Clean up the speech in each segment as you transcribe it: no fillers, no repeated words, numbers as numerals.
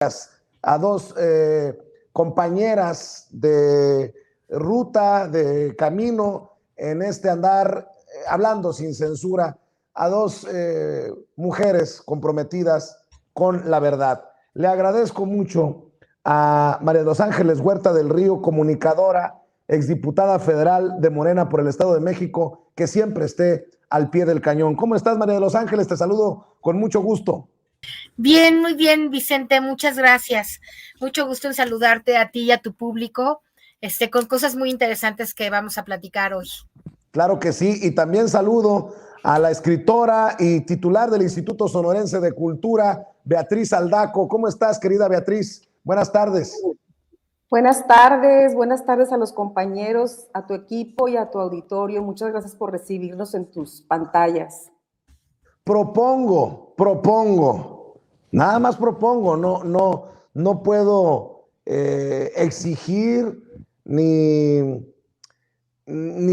a dos compañeras de ruta, de camino, en este andar, hablando sin censura, a dos mujeres comprometidas con la verdad. Le agradezco mucho a María de los Ángeles Huerta del Río, comunicadora, exdiputada federal de Morena por el Estado de México, que siempre esté al pie del cañón. ¿Cómo estás, María de los Ángeles? Te saludo con mucho gusto. Bien, muy bien, Vicente, muchas gracias. Mucho gusto en saludarte a ti y a tu público, con cosas muy interesantes que vamos a platicar hoy. Claro que sí, y también saludo a la escritora y titular del Instituto Sonorense de Cultura, Beatriz Aldaco. ¿Cómo estás, querida Beatriz? Buenas tardes. Buenas tardes a los compañeros, a tu equipo y a tu auditorio. Muchas gracias por recibirnos en tus pantallas. Propongo, nada más propongo, no puedo exigir ni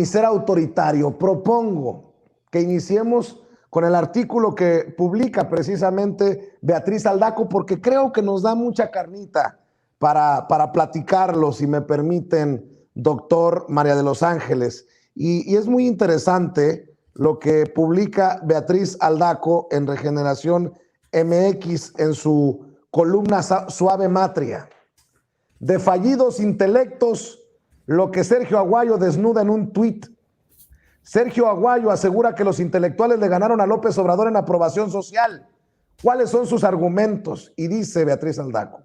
ser autoritario. Propongo que iniciemos con el artículo que publica precisamente Beatriz Aldaco, porque creo que nos da mucha carnita para platicarlo, si me permiten, doctor María de los Ángeles. Y es muy interesante lo que publica Beatriz Aldaco en Regeneración MX en su columna Suave Matria. De fallidos intelectos, lo que Sergio Aguayo desnuda en un tuit. Sergio Aguayo asegura que los intelectuales le ganaron a López Obrador en aprobación social. ¿Cuáles son sus argumentos? Y dice Beatriz Aldaco: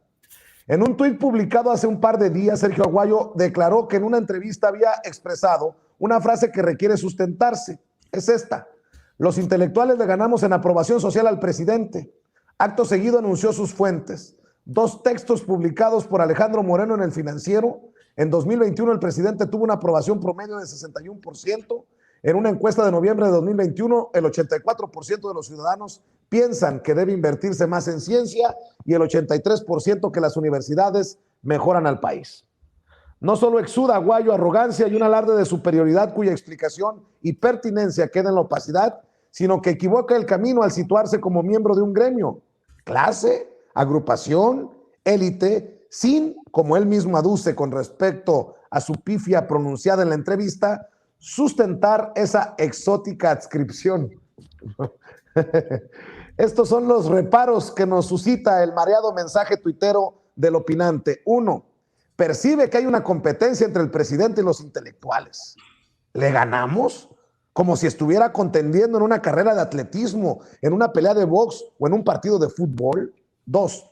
en un tuit publicado hace un par de días, Sergio Aguayo declaró que en una entrevista había expresado una frase que requiere sustentarse. Es esta: los intelectuales le ganamos en aprobación social al presidente. Acto seguido anunció sus fuentes. Dos textos publicados por Alejandro Moreno en El Financiero. En 2021 el presidente tuvo una aprobación promedio de 61%. En una encuesta de noviembre de 2021, el 84% de los ciudadanos piensan que debe invertirse más en ciencia y el 83% que las universidades mejoran al país. No solo exuda Aguayo arrogancia y un alarde de superioridad cuya explicación y pertinencia queda en la opacidad, sino que equivoca el camino al situarse como miembro de un gremio, clase, agrupación, élite, sin, como él mismo aduce con respecto a su pifia pronunciada en la entrevista, sustentar esa exótica adscripción. Estos son los reparos que nos suscita el mareado mensaje tuitero del opinante. 1. Percibe que hay una competencia entre el presidente y los intelectuales. ¿Le ganamos? Como si estuviera contendiendo en una carrera de atletismo, en una pelea de box o en un partido de fútbol. 2.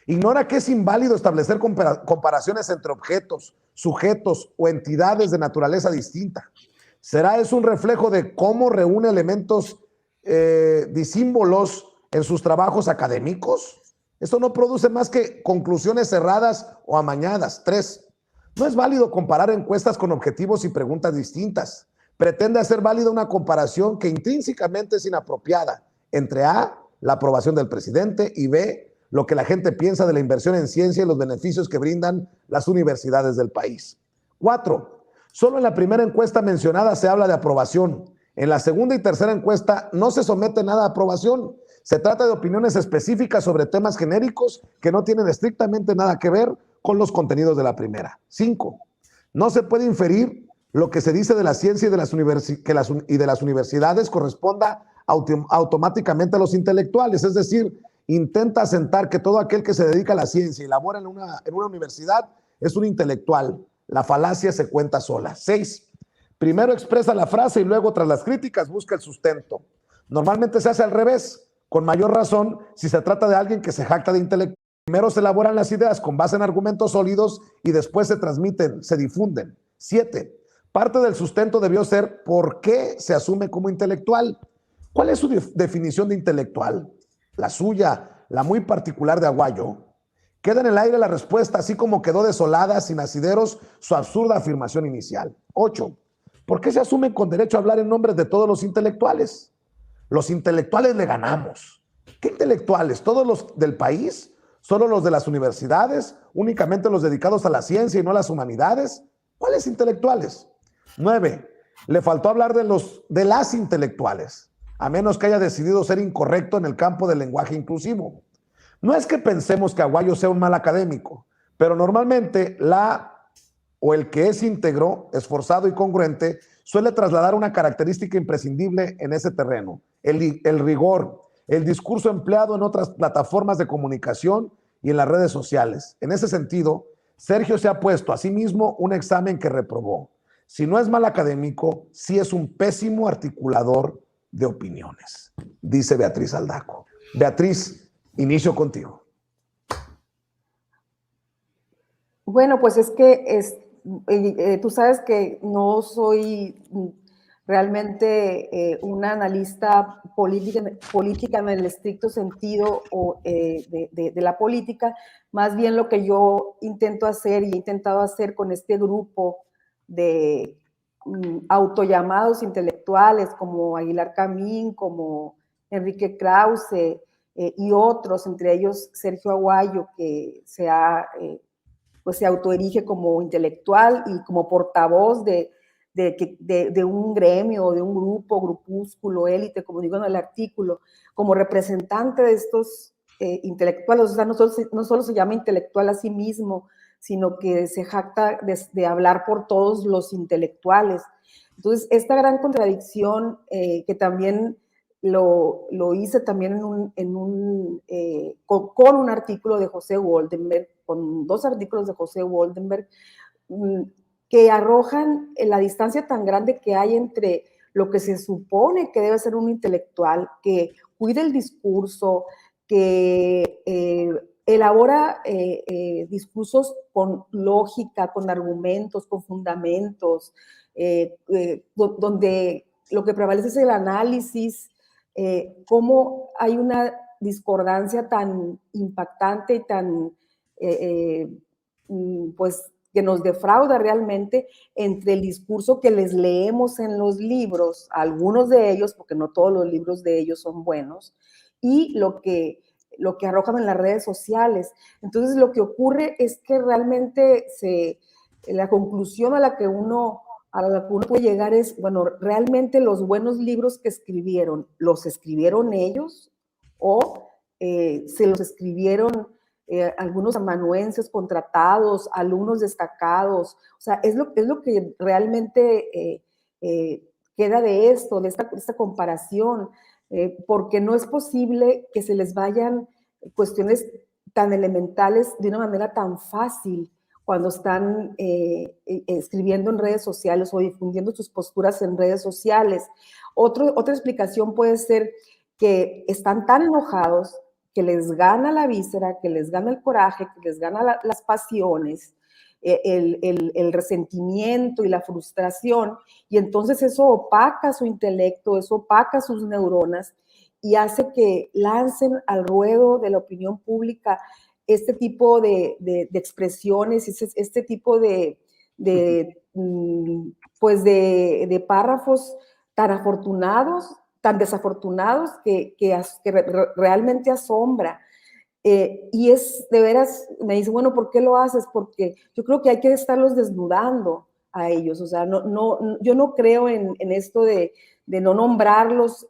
Ignora que es inválido establecer comparaciones entre objetos, sujetos o entidades de naturaleza distinta. ¿Será eso un reflejo de cómo reúne elementos disímbolos en sus trabajos académicos? Esto no produce más que conclusiones cerradas o amañadas. 3. No es válido comparar encuestas con objetivos y preguntas distintas. Pretende hacer válida una comparación que intrínsecamente es inapropiada entre A, la aprobación del presidente, y B, lo que la gente piensa de la inversión en ciencia y los beneficios que brindan las universidades del país. 4. Solo en la primera encuesta mencionada se habla de aprobación. En la segunda y tercera encuesta no se somete nada a aprobación. Se trata de opiniones específicas sobre temas genéricos que no tienen estrictamente nada que ver con los contenidos de la primera. 5. No se puede inferir lo que se dice de la ciencia y de las universidades corresponda automáticamente a los intelectuales. Es decir, intenta asentar que todo aquel que se dedica a la ciencia y labora en una universidad es un intelectual. La falacia se cuenta sola. 6. Primero expresa la frase y luego, tras las críticas, busca el sustento. Normalmente se hace al revés, con mayor razón si se trata de alguien que se jacta de intelectual. Primero se elaboran las ideas con base en argumentos sólidos y después se transmiten, se difunden. 7. Parte del sustento debió ser por qué se asume como intelectual. ¿Cuál es su definición de intelectual? La suya, la muy particular de Aguayo. Queda en el aire la respuesta, así como quedó desolada, sin asideros, su absurda afirmación inicial. 8. ¿Por qué se asume con derecho a hablar en nombre de todos los intelectuales? Los intelectuales le ganamos. ¿Qué intelectuales? ¿Todos los del país? ¿Solo los de las universidades? ¿Únicamente los dedicados a la ciencia y no a las humanidades? ¿Cuáles intelectuales? 9. Le faltó hablar de las intelectuales, a menos que haya decidido ser incorrecto en el campo del lenguaje inclusivo. No es que pensemos que Aguayo sea un mal académico, pero normalmente el que es íntegro, esforzado y congruente suele trasladar una característica imprescindible en ese terreno, el rigor, el discurso empleado en otras plataformas de comunicación y en las redes sociales. En ese sentido, Sergio se ha puesto a sí mismo un examen que reprobó. Si no es mal académico, sí es un pésimo articulador de opiniones, dice Beatriz Aldaco. Beatriz, inicio contigo. Bueno, pues es que tú sabes que no soy realmente una analista política en el estricto sentido de la política. Más bien lo que yo intento hacer y he intentado hacer con este grupo de autollamados intelectuales como Aguilar Camín, como Enrique Krause y otros, entre ellos Sergio Aguayo, que pues se autoerige como intelectual y como portavoz de un gremio, de un grupo, grupúsculo, élite, como digo en el artículo, como representante de estos intelectuales. O sea, no solo se llama intelectual a sí mismo, sino que se jacta de hablar por todos los intelectuales. Entonces, esta gran contradicción que también lo hice también con un artículo de José Woldenberg, con 2 artículos de José Woldenberg, que arrojan la distancia tan grande que hay entre lo que se supone que debe ser un intelectual, que cuida el discurso, que elabora discursos con lógica, con argumentos, con fundamentos, donde lo que prevalece es el análisis, cómo hay una discordancia tan impactante y tan, pues, que nos defrauda realmente entre el discurso que les leemos en los libros, algunos de ellos, porque no todos los libros de ellos son buenos, y lo que arrojan en las redes sociales. Entonces, lo que ocurre es que realmente la conclusión a la que uno puede llegar es, bueno, realmente los buenos libros que escribieron, ¿los escribieron ellos o se los escribieron algunos amanuenses contratados, alumnos destacados? O sea, es lo que realmente queda de esto, de esta comparación, porque no es posible que se les vayan cuestiones tan elementales de una manera tan fácil cuando están escribiendo en redes sociales o difundiendo sus posturas en redes sociales. Otra explicación puede ser que están tan enojados que les gana la víscera, que les gana el coraje, que les gana las pasiones, el resentimiento y la frustración, y entonces eso opaca su intelecto, eso opaca sus neuronas y hace que lancen al ruedo de la opinión pública este tipo de expresiones, este tipo de párrafos tan afortunados, tan desafortunados que realmente asombra. Y es de veras, me dice, bueno, ¿por qué lo haces? Porque yo creo que hay que estarlos desnudando a ellos. O sea, yo no creo en esto de no nombrarlos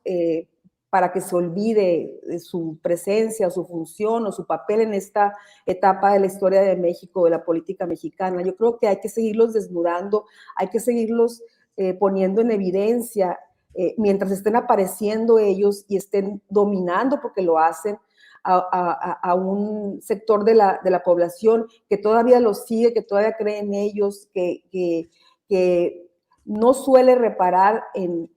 para que se olvide de su presencia, su función o su papel en esta etapa de la historia de México, de la política mexicana. Yo creo que hay que seguirlos desnudando, hay que seguirlos poniendo en evidencia mientras estén apareciendo ellos y estén dominando, porque lo hacen, a un sector de la población que todavía los sigue, que todavía cree en ellos, que no suele reparar en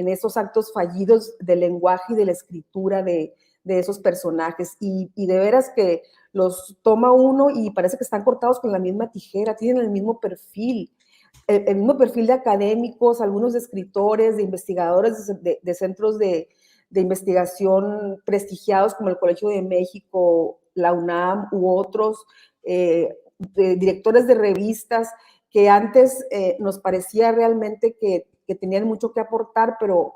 esos actos fallidos del lenguaje y de la escritura de esos personajes. Y de veras que los toma uno y parece que están cortados con la misma tijera, tienen el mismo perfil. El mismo perfil de académicos, algunos de escritores, de investigadores de centros de investigación prestigiados como el Colegio de México, la UNAM u otros, directores de revistas que antes nos parecía realmente que tenían mucho que aportar, pero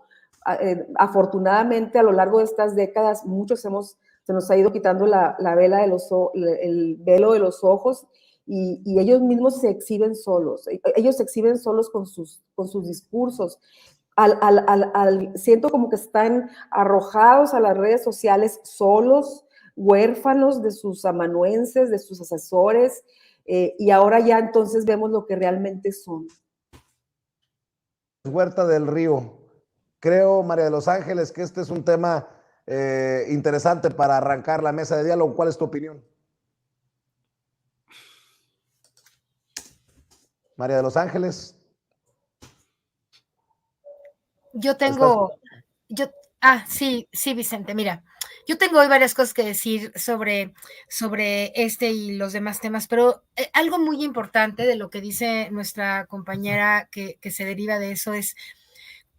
afortunadamente a lo largo de estas décadas muchos se nos ha ido quitando el velo de los ojos y ellos mismos se exhiben solos. Ellos se exhiben solos con sus discursos. Siento como que están arrojados a las redes sociales solos, huérfanos de sus amanuenses, de sus asesores, y ahora ya entonces vemos lo que realmente son. Huerta del Río. Creo, María de los Ángeles, que este es un tema interesante para arrancar la mesa de diálogo. ¿Cuál es tu opinión? María de los Ángeles. Yo tengo, sí, Vicente, mira, yo tengo hoy varias cosas que decir sobre este y los demás temas, pero algo muy importante de lo que dice nuestra compañera que se deriva de eso es,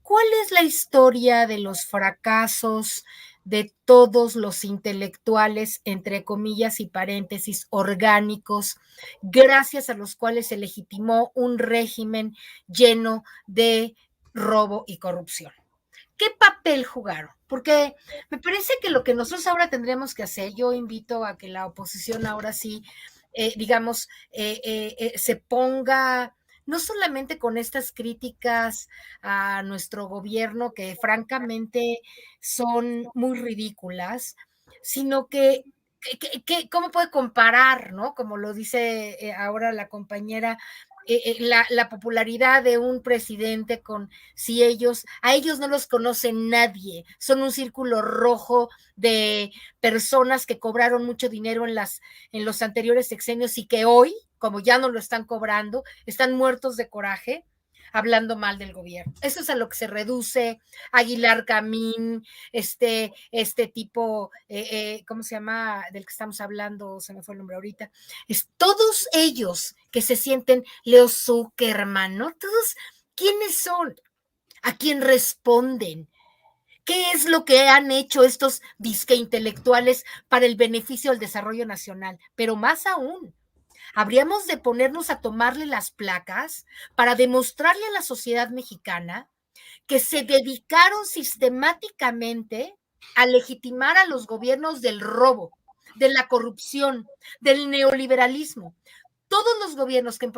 ¿cuál es la historia de los fracasos de todos los intelectuales, entre comillas y paréntesis, orgánicos, gracias a los cuales se legitimó un régimen lleno de robo y corrupción? ¿Qué papel jugaron? Porque me parece que lo que nosotros ahora tendremos que hacer, yo invito a que la oposición ahora sí, se ponga no solamente con estas críticas a nuestro gobierno, que francamente son muy ridículas, sino que ¿cómo puede comparar, ¿no? Como lo dice ahora la compañera, la popularidad de un presidente con si a ellos no los conoce nadie, son un círculo rojo de personas que cobraron mucho dinero en los anteriores sexenios y que hoy, como ya no lo están cobrando, están muertos de coraje hablando mal del gobierno. Eso es a lo que se reduce Aguilar Camín, este tipo, ¿cómo se llama? Del que estamos hablando, se me fue el nombre ahorita. Todos ellos que se sienten Leo Zuckerman, ¿no? Todos, ¿quiénes son? ¿A quién responden? ¿Qué es lo que han hecho estos disque intelectuales para el beneficio del desarrollo nacional? Pero más aún, habríamos de ponernos a tomarle las placas para demostrarle a la sociedad mexicana que se dedicaron sistemáticamente a legitimar a los gobiernos del robo, de la corrupción, del neoliberalismo. Todos los gobiernos que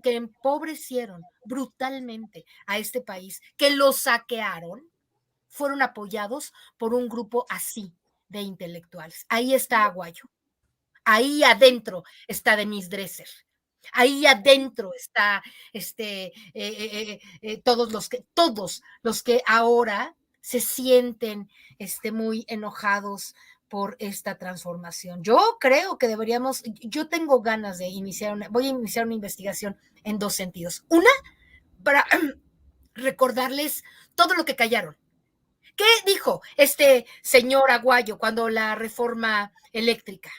empobrecieron brutalmente a este país, que lo saquearon, fueron apoyados por un grupo así de intelectuales. Ahí está Aguayo. Ahí adentro está Denise Dresser. Ahí adentro está todos los que ahora se sienten muy enojados por esta transformación. Yo creo que yo tengo ganas de voy a iniciar una investigación en dos sentidos. Una, para recordarles todo lo que callaron. ¿Qué dijo este señor Aguayo cuando la reforma eléctrica?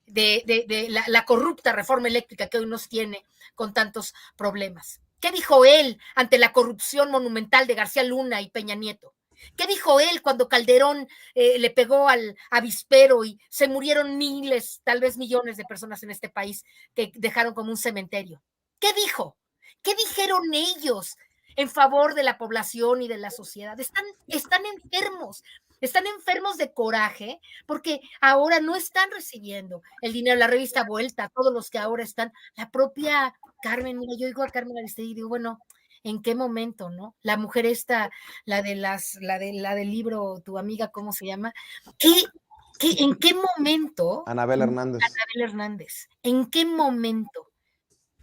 De la corrupta reforma eléctrica que hoy nos tiene con tantos problemas. ¿Qué dijo él ante la corrupción monumental de García Luna y Peña Nieto? ¿Qué dijo él cuando Calderón le pegó al avispero y se murieron miles, tal vez millones de personas en este país que dejaron como un cementerio? ¿Qué dijo? ¿Qué dijeron ellos en favor de la población y de la sociedad? Están enfermos de coraje porque ahora no están recibiendo el dinero, la revista Vuelta, todos los que ahora están, la propia Carmen, mira, yo digo a Carmen Aristegui y digo, bueno, ¿en qué momento, no? La mujer esta, la del libro, tu amiga, ¿cómo se llama? ¿En qué momento? Anabel Hernández. Anabel Hernández, ¿en qué momento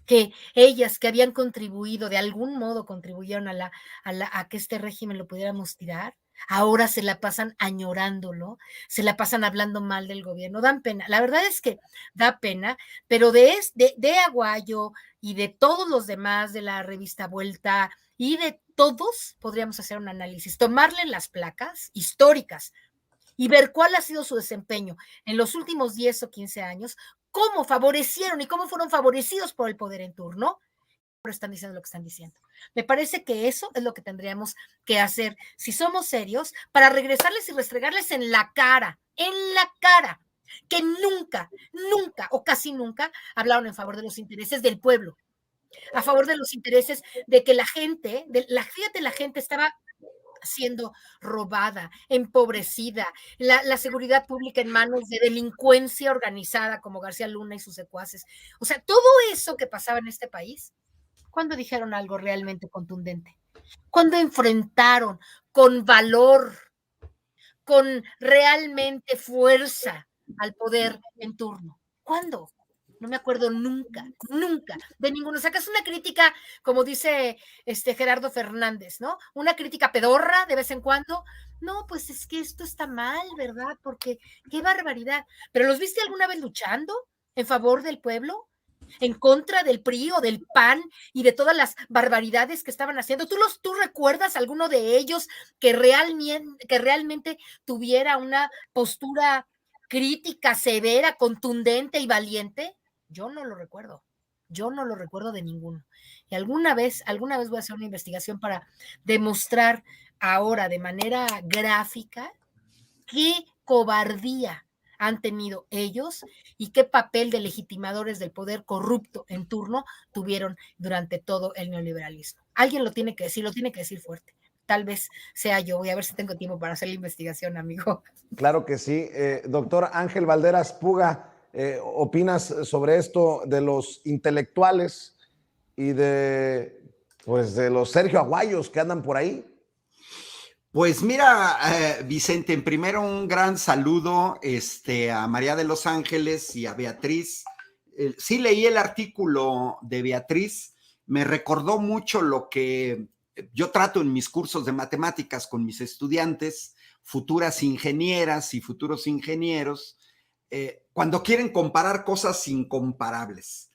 que ellas que habían contribuido, de algún modo contribuyeron a que este régimen lo pudiéramos tirar, ahora se la pasan añorándolo, se la pasan hablando mal del gobierno? Dan pena, la verdad es que da pena, pero de Aguayo y de todos los demás de la revista Vuelta y de todos podríamos hacer un análisis, tomarle las placas históricas y ver cuál ha sido su desempeño en los últimos 10 o 15 años, cómo favorecieron y cómo fueron favorecidos por el poder en turno. Pero están diciendo lo que están diciendo. Me parece que eso es lo que tendríamos que hacer, si somos serios, para regresarles y restregarles en la cara, que nunca, nunca o casi nunca hablaron en favor de los intereses del pueblo, a favor de los intereses de que la gente, fíjate, la gente estaba siendo robada, empobrecida, la seguridad pública en manos de delincuencia organizada como García Luna y sus secuaces. O sea, todo eso que pasaba en este país, ¿cuándo dijeron algo realmente contundente? ¿Cuándo enfrentaron con valor, con realmente fuerza al poder en turno. ¿Cuándo? No me acuerdo nunca, nunca, de ninguno. Sacas una crítica, como dice Gerardo Fernández, ¿no? Una crítica pedorra de vez en cuando. No, pues es que esto está mal, ¿verdad? Porque qué barbaridad. ¿Pero los viste alguna vez luchando en favor del pueblo? ¿En contra del PRI o del PAN y de todas las barbaridades que estaban haciendo? ¿Tú recuerdas alguno de ellos que realmente tuviera una postura crítica, severa, contundente y valiente? Yo no lo recuerdo. Yo no lo recuerdo de ninguno. Y alguna vez voy a hacer una investigación para demostrar ahora de manera gráfica qué cobardía han tenido ellos y qué papel de legitimadores del poder corrupto en turno tuvieron durante todo el neoliberalismo. Alguien lo tiene que decir fuerte. Tal vez sea yo. Voy a ver si tengo tiempo para hacer la investigación, amigo. Claro que sí. Doctor Ángel Valderas Puga, ¿opinas sobre esto de los intelectuales y de los Sergio Aguayos que andan por ahí? Pues mira, Vicente, en primero un gran saludo a María de los Ángeles y a Beatriz. Sí leí el artículo de Beatriz, me recordó mucho lo que yo trato en mis cursos de matemáticas con mis estudiantes, futuras ingenieras y futuros ingenieros, cuando quieren comparar cosas incomparables.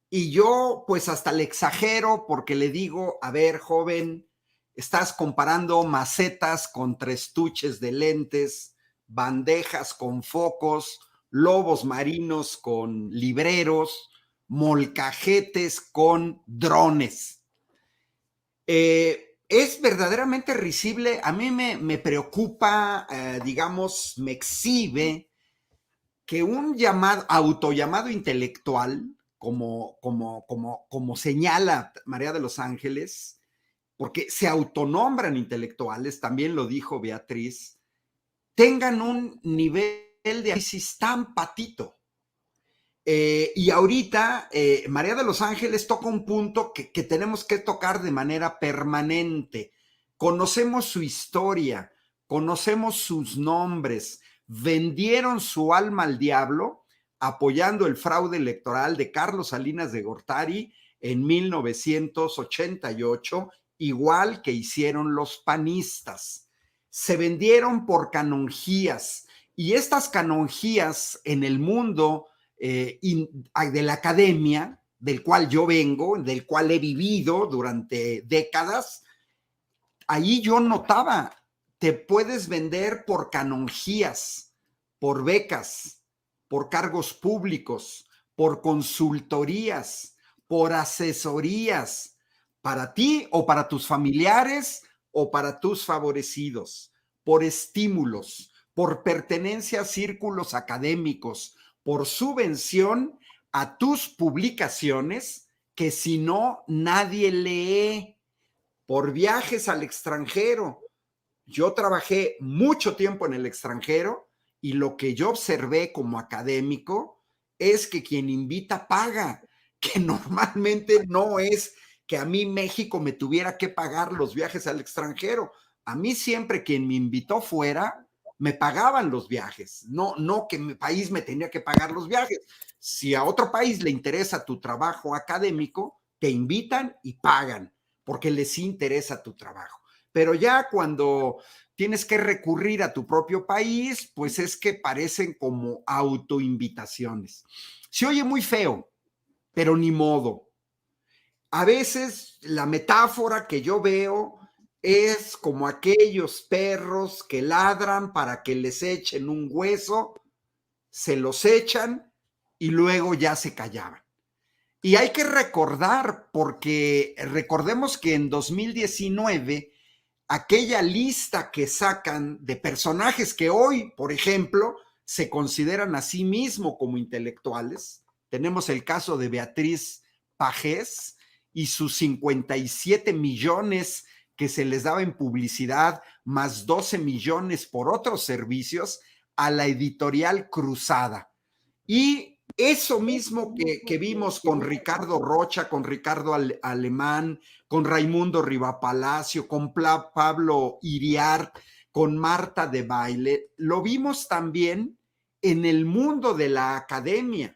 Y yo pues hasta le exagero porque le digo, a ver, joven, estás comparando macetas contra estuches de lentes, bandejas con focos, lobos marinos con libreros, molcajetes con drones. Es verdaderamente risible. A mí me preocupa, digamos, me exhibe que un autollamado intelectual, como señala María de los Ángeles, porque se autonombran intelectuales, también lo dijo Beatriz, tengan un nivel de análisis tan patito. Y ahorita María de los Ángeles toca un punto que tenemos que tocar de manera permanente. Conocemos su historia, conocemos sus nombres, vendieron su alma al diablo apoyando el fraude electoral de Carlos Salinas de Gortari en 1988, igual que hicieron los panistas. Se vendieron por canonjías, y estas canonjías en el mundo de la academia, del cual yo vengo, del cual he vivido durante décadas, ahí yo notaba, te puedes vender por canonjías, por becas, por cargos públicos, por consultorías, por asesorías, para ti o para tus familiares o para tus favorecidos, por estímulos, por pertenencia a círculos académicos, por subvención a tus publicaciones que si no nadie lee, por viajes al extranjero. Yo trabajé mucho tiempo en el extranjero y lo que yo observé como académico es que quien invita paga, que normalmente no es que a mí México me tuviera que pagar los viajes al extranjero. A mí siempre quien me invitó fuera me pagaban los viajes, no que mi país me tenía que pagar los viajes. Si a otro país le interesa tu trabajo académico, te invitan y pagan porque les interesa tu trabajo. Pero ya cuando tienes que recurrir a tu propio país, pues es que parecen como autoinvitaciones. Se oye muy feo, pero ni modo. A veces la metáfora que yo veo es como aquellos perros que ladran para que les echen un hueso, se los echan y luego ya se callaban. Y hay que recordar, porque recordemos que en 2019, aquella lista que sacan de personajes que hoy, por ejemplo, se consideran a sí mismos como intelectuales, tenemos el caso de Beatriz Pajés y sus 57 millones que se les daba en publicidad, más 12 millones por otros servicios, a la editorial Cruzada. Y eso mismo que vimos con Ricardo Rocha, con Ricardo Alemán, con Raimundo Rivapalacio, con Pablo Iriart, con Marta de Baile, lo vimos también en el mundo de la academia.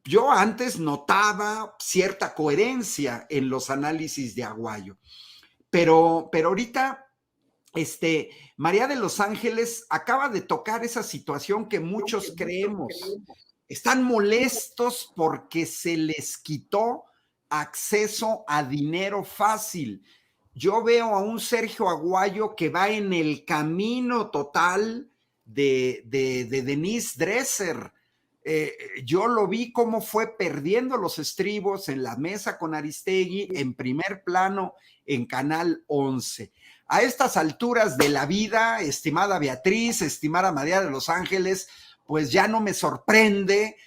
Yo antes notaba cierta coherencia en los análisis de Aguayo, pero ahorita María de los Ángeles acaba de tocar esa situación que muchos creemos. Están molestos porque se les quitó acceso a dinero fácil. Yo veo a un Sergio Aguayo que va en el camino total de Denise Dresser. Yo lo vi cómo fue perdiendo los estribos en la mesa con Aristegui, en primer plano en Canal 11. A estas alturas de la vida, estimada Beatriz, estimada María de los Ángeles, pues ya no me sorprende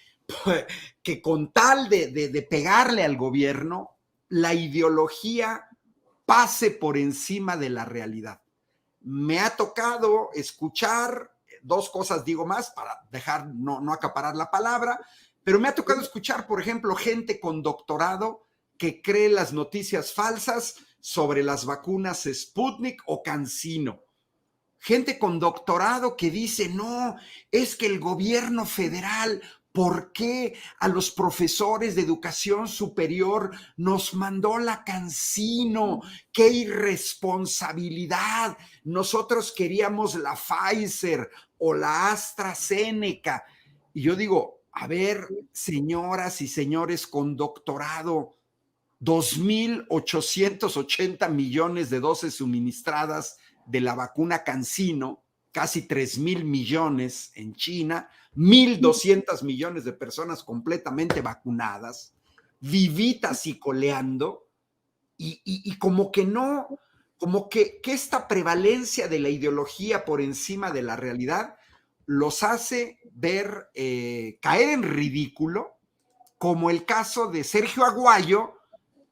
que con tal de pegarle al gobierno, la ideología pase por encima de la realidad. Me ha tocado escuchar, dos cosas digo más para dejar, no acaparar la palabra, pero me ha tocado escuchar, por ejemplo, gente con doctorado que cree las noticias falsas sobre las vacunas Sputnik o CanSino. Gente con doctorado que dice, no, es que el gobierno federal, ¿por qué a los profesores de educación superior nos mandó la CanSino? ¡Qué irresponsabilidad! Nosotros queríamos la Pfizer o la AstraZeneca. Y yo digo, a ver, señoras y señores con doctorado, 2.880 millones de dosis suministradas de la vacuna CanSino, casi 3.000 millones en China, 1.200 millones de personas completamente vacunadas, vivitas y coleando, y como que no, como que esta prevalencia de la ideología por encima de la realidad los hace ver, caer en ridículo, como el caso de Sergio Aguayo,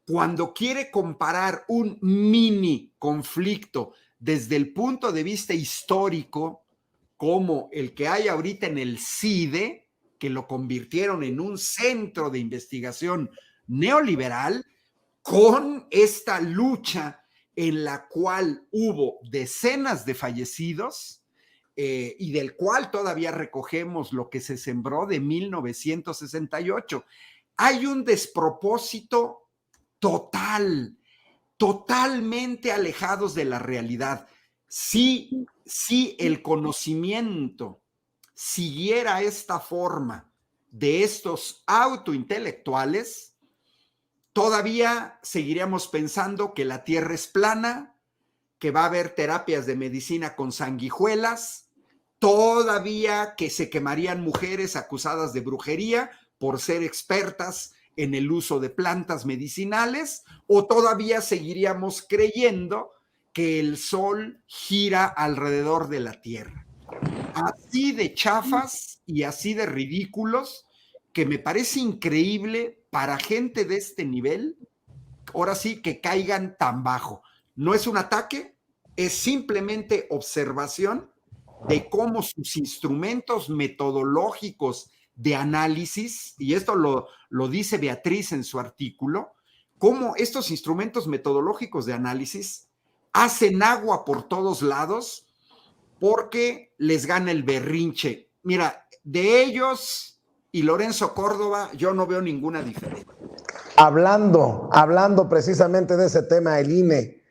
cuando quiere comparar un mini conflicto desde el punto de vista histórico, como el que hay ahorita en el CIDE, que lo convirtieron en un centro de investigación neoliberal, con esta lucha en la cual hubo decenas de fallecidos y del cual todavía recogemos lo que se sembró de 1968. Hay un despropósito totalmente alejados de la realidad. Si el conocimiento siguiera esta forma de estos autointelectuales, todavía seguiríamos pensando que la Tierra es plana, que va a haber terapias de medicina con sanguijuelas, todavía que se quemarían mujeres acusadas de brujería por ser expertas en el uso de plantas medicinales, o todavía seguiríamos creyendo que el sol gira alrededor de la Tierra. Así de chafas y así de ridículos, que me parece increíble para gente de este nivel, ahora sí que caigan tan bajo. No es un ataque, es simplemente observación de cómo sus instrumentos metodológicos de análisis, y esto lo dice Beatriz en su artículo, cómo estos instrumentos metodológicos de análisis hacen agua por todos lados porque les gana el berrinche. Mira, de ellos y Lorenzo Córdoba yo no veo ninguna diferencia. Hablando precisamente de ese tema, el INE,